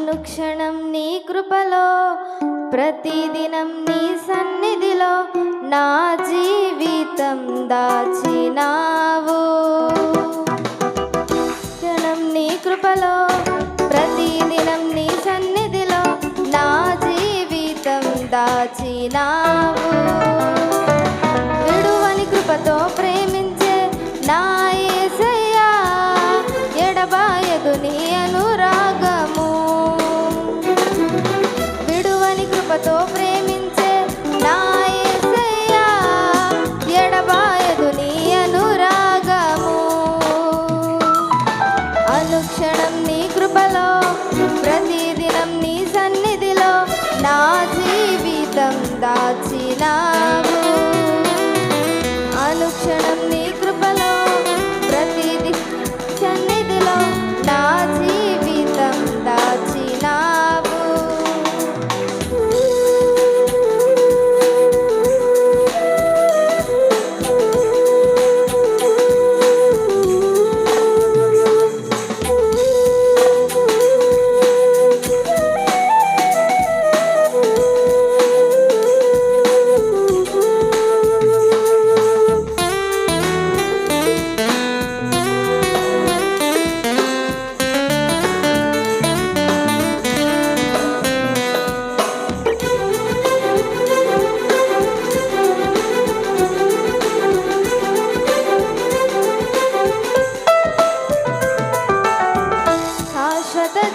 అనుక్షణం నీ కృపలో ప్రతిదినం నీ సన్నిధిలో నా జీవితం దాచినావు. క్షణం నీ కృపలో ప్రతిదినం నీ సన్నిధిలో నా జీవితం దాచినావు. విడువని కృపతో ప్రేమించే నా యేసయ్యా, ఎడబాయదు నీ అనురాగము. విడువని కృపతో ప్రేమించే నా యేసయ్యా, ఎడబాయదు నీ అనురాగము. అనుక్షణం నీ కృపలో ప్రతిదినం నీ సన్నిధిలో నా జీవితం దాచినావు. అనుక్షణం నీ కృపలో ప్రతిది సన్నిధిలో నా జీవితం దాచినావు.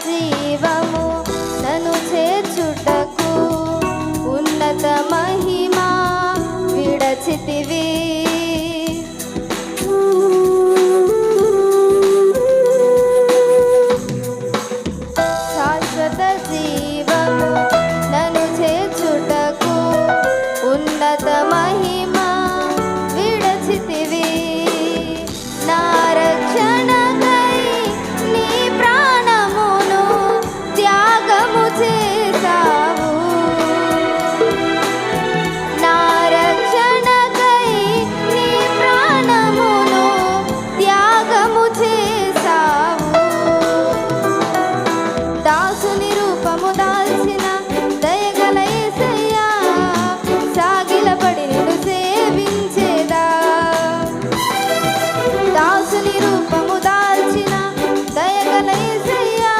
జీవము నన్ను చేర్చుటకు ఉన్నత మహిమా విడచితివి. శాశ్వత జీవము నన్ను చేర్చుటకు ఉన్నత మహిమా విడచితివి. నా రక్షణకై నీ ప్రాణమును త్యాగము చేసావు. నా రక్షణకై నీ ప్రాణమును త్యాగము చేసావు. దాసుని రూపము దాల్చిన దయగల యేసయ్యా, సాగిలపడి నిన్ను సేవించేదా. దాసుని రూపము దాల్చిన దయగల యేసయ్యా,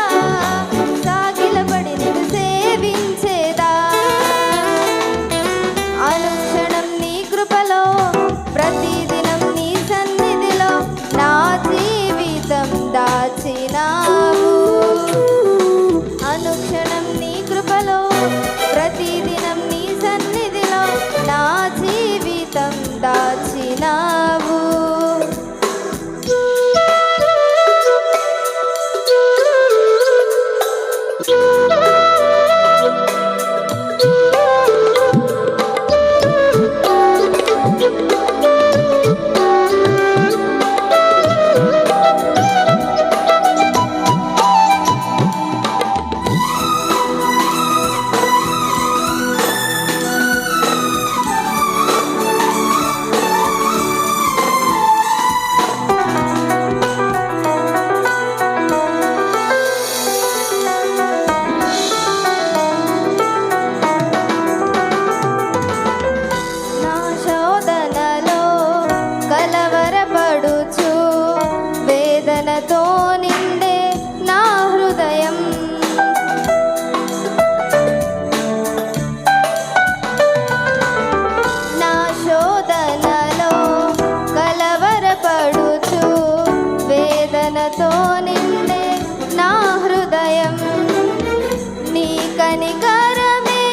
సాగిలపడి నిన్ను సేవించేదా. అనుక్షణం నీ కృపలో ప్రతిదినం నీ సన్నిధిలో నా జీవితం దాచినావు. అనుక్షణం నీ కృపలో ప్రతిదినం నీ సన్నిధిలో నా జీవితం దాచినావు. వేదనతో నిండే నా హృదయం, నా శోధనలో కలవరపడుచు వేదనతో నిండే నా హృదయం. నీ కనికరమే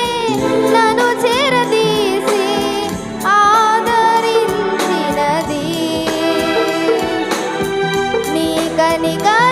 నన్ను చేరదీసి ఆదరించినది. నీ కనికరమే